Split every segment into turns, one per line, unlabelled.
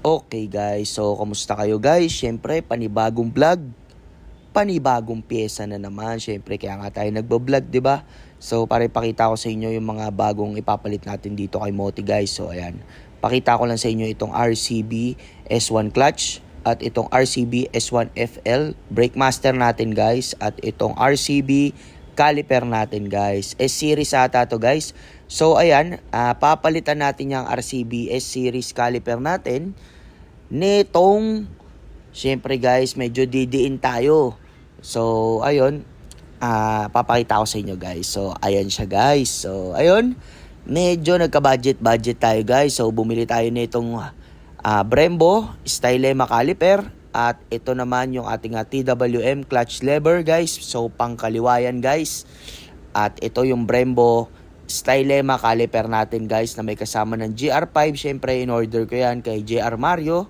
Okay guys, so kamusta kayo guys? Siyempre, panibagong vlog, panibagong pyesa na naman. Siyempre, kaya nga tayo nagbo-vlog, di ba? So, para ipakita ko sa inyo yung mga bagong ipapalit natin dito kay Moti guys. So, ayan. Pakita ko lang sa inyo itong RCB S1 clutch at itong RCB S1 FL brake master natin guys. At itong RCB caliper natin guys. S-series ata to guys. So, ayan. Papalitan natin yung RCB S-series caliper natin nitong, syempre guys, medyo didiin tayo. So, ayun, papakita ko sa inyo guys. So, ayan siya guys. So, ayun, medyo nagka-budget tayo guys. So, bumili tayo nitong Brembo Stylema caliper. At ito naman yung ating TWM clutch lever guys. So, pangkaliwayan guys. At ito yung Brembo Stylema caliper natin guys na may kasama ng GR5. Syempre in order ko yan kay JR Mario.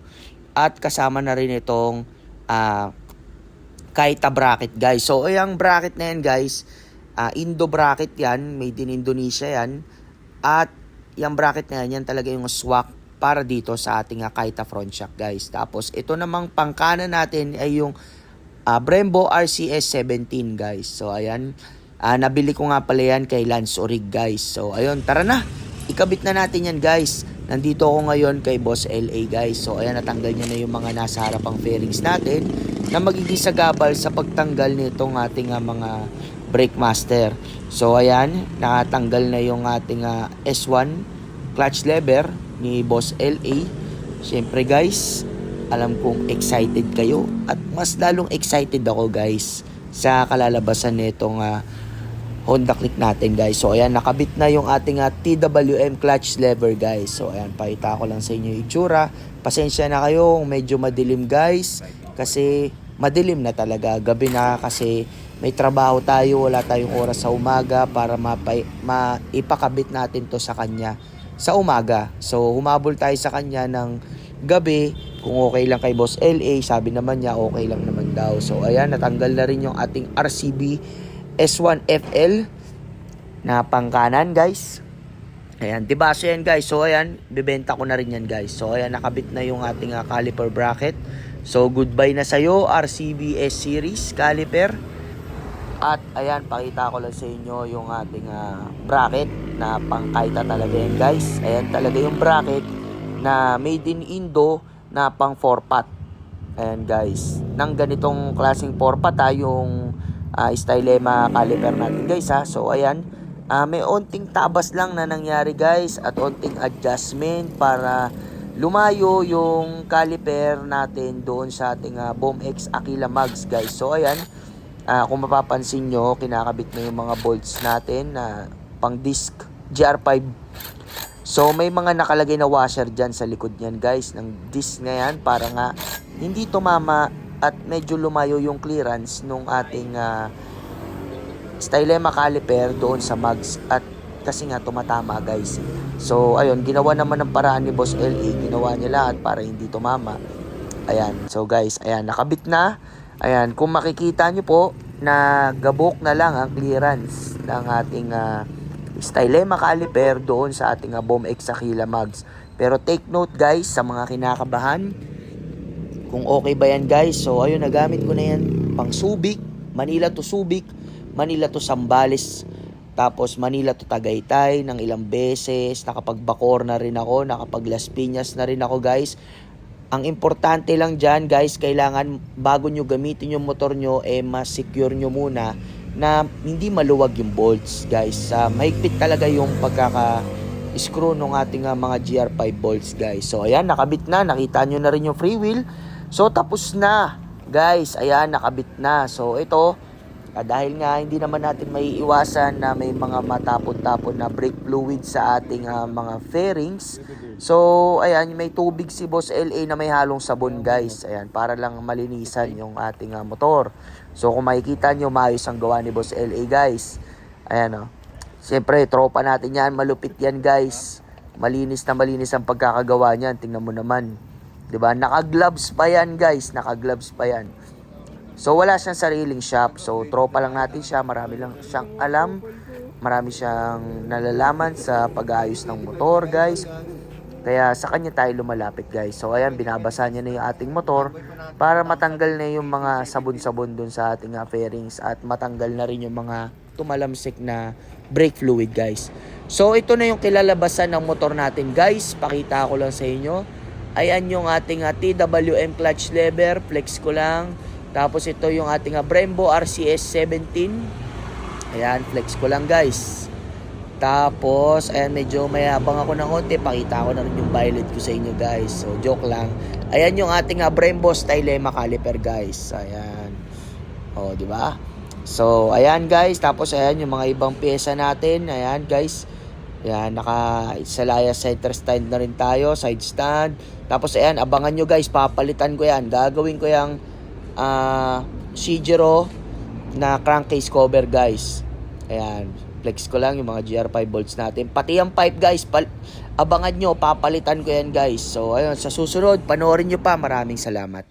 At kasama na rin itong Kaita bracket guys. So yung bracket na yan guys, Indo bracket yan, made in Indonesia yan. At yung bracket na yan talaga yung swak para dito sa ating Kaita front shock guys. Tapos ito namang pangkanan natin ay yung Brembo RCS 17 guys. So ayan, nabili ko nga pala yan kay Lance Orig guys. So ayun, tara na. Ikabit na natin yan guys. Nandito ako ngayon kay Boss LA guys. So ayan, natanggal niya na yung mga nasa harapang fairings natin na magiging sagabal sa pagtanggal nitong ating mga brake master. So ayan, nakatanggal na yung ating S1 clutch lever ni Boss LA. Siyempre guys, alam kong excited kayo at mas lalong excited ako guys sa kalalabasan nitong Honda Click natin guys. So ayan, nakabit na yung ating TWM clutch lever guys. So ayan, pakita ko lang sa inyo yung itsura. Pasensya na kayo kung medyo madilim guys, kasi madilim na talaga. Gabi na kasi may trabaho tayo, wala tayong oras sa umaga para maipakabit natin to sa kanya sa umaga. So humabol tayo sa kanya ng gabi kung okay lang kay Boss LA. Sabi naman niya okay lang naman daw. So ayan, natanggal na rin yung ating RCB S1 FL na pangkanan guys. Ayan, diba? So yan guys. So ayan, bibenta ko na rin yan guys. So ayan, nakabit na yung ating caliper bracket. So goodbye na sa'yo RCB S series caliper. At ayan, pakita ko lang sa inyo yung ating bracket na pangkaita talaga yan guys. Ayan talaga yung bracket na made in Indo na pang 4-pot. Ayan guys, nang ganitong klaseng 4-pot yung Stylema caliper natin guys So ayan, may onting tabas lang na nangyari guys at onting adjustment para lumayo yung caliper natin doon sa ating Boom X Aquila Mags guys. So ayan, kung mapapansin nyo, kinakabit na yung mga bolts natin na pang disc GR5. So may mga nakalagay na washer dyan sa likod nyan guys ng disc na yan para nga hindi tumama at medyo lumayo yung clearance nung ating Stylema caliper doon sa mags, at kasi nga tumatama guys. So ayun, ginawa naman ng paraan ni Boss LA, ginawa niya lahat para hindi tumama. Ayan, so guys, ayan, nakabit na. Ayan, kung makikita nyo po na gabok na lang ang clearance ng ating Stylema caliper doon sa ating Boom X Aquila Mags. Pero take note guys, sa mga kinakabahan, kung okay ba yan guys. So ayun, nagamit ko na yan pang Subic, Manila to Subic, Manila to Zambales, tapos Manila to Tagaytay ng ilang beses. Nakapag-Bacoor na rin ako, nakapag-Las Piñas na rin ako guys. Ang importante lang dyan guys, kailangan bago nyo gamitin yung motor nyo, mas-secure nyo muna na hindi maluwag yung bolts guys. Mahigpit talaga yung pagkaka-screw ng ating mga GR5 bolts guys. So ayan, nakabit na, nakita nyo na rin yung free wheel. So tapos na guys, ayan, nakabit na. So ito, dahil nga hindi naman natin maiiwasan na may mga matapon-tapon na brake fluid sa ating mga fairings. So ayan, may tubig si Boss LA na may halong sabon guys. Ayan, para lang malinisan yung ating motor. So kung makikita nyo, maayos ang gawa ni Boss LA guys. Ayan siyempre, tropa natin yan, malupit yan guys. Malinis na malinis ang pagkakagawa niyan. Tingnan mo naman, 'di ba? Naka-gloves pa yan guys, naka-gloves pa yan. So wala siyang sariling shop. So tropa lang natin siya, marami lang siyang alam, marami siyang nalalaman sa pag-aayos ng motor guys. Kaya sa kanya tayo lumalapit guys. So ayan, binabasa niya na yung ating motor para matanggal na yung mga sabon-sabon dun sa ating fairings at matanggal na rin yung mga tumalamsik na brake fluid guys. So ito na yung kilalabasan ng motor natin guys. Pakita ko lang sa inyo. Ayan yung ating TWM clutch lever. Flex ko lang. Tapos ito yung ating Brembo RCS 17. Ayan, flex ko lang guys. Tapos, ayan, medyo mayabang ako ng konti. Pakita ko na rin yung violet ko sa inyo guys. So, joke lang. Ayan yung ating Brembo Stylema caliper guys. Ayan. O, di ba? So, ayan guys. Tapos, ayan yung mga ibang pyesa natin. Ayan guys. Ayan, naka-salaya center stand na rin tayo. Side stand. Tapos, ayan, abangan nyo guys. Papalitan ko yan. Gagawin ko yung C0 na crankcase cover guys. Ayan. Flex ko lang yung mga GR5 bolts natin. Pati yung pipe guys, abangan nyo, papalitan ko yan guys. So ayun, sa susunod, panoorin nyo pa. Maraming salamat.